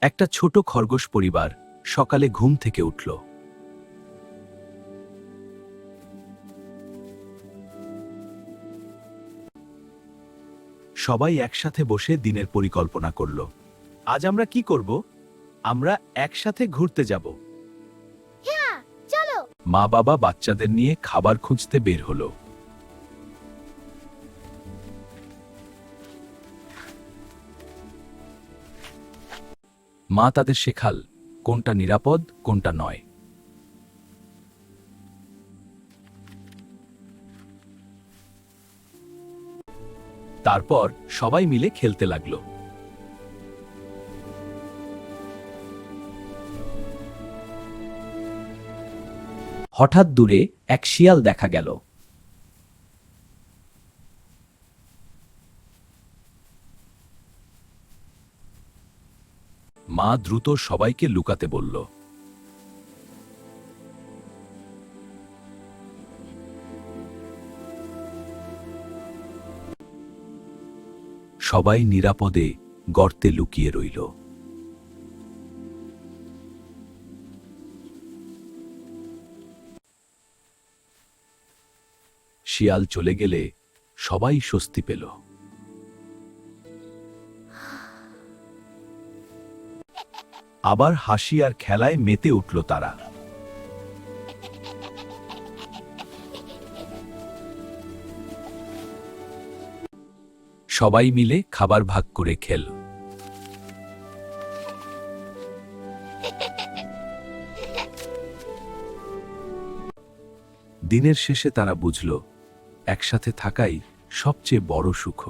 একটা ছোট খরগোশ পরিবার সকালে ঘুম থেকে উঠল। সবাই একসাথে বসে দিনের পরিকল্পনা করল। আজ আমরা কি করব? আমরা একসাথে ঘুরতে যাব। হ্যাঁ, চলো। মা বাবা বাচ্চাদের নিয়ে খাবার খুঁজতে বের হলো। মা তাদের শেখাল কোনটা নিরাপদ, কোনটা নয়। তারপর সবাই মিলে খেলতে লাগলো। হঠাৎ দূরে এক শিয়াল দেখা গেল। মা দ্রুত সবাইকে লুকাতে বলল। সবাই নিরাপদে গর্তে লুকিয়ে রইল। শিয়াল চলে গেলে সবাই স্বস্তি পেল। আবার হাসি আর খেলায় মেতে উঠল তারা। সবাই মিলে খাবার ভাগ করে খেল। দিনের শেষে তারা বুঝল, একসাথে থাকাই সবচেয়ে বড় সুখ।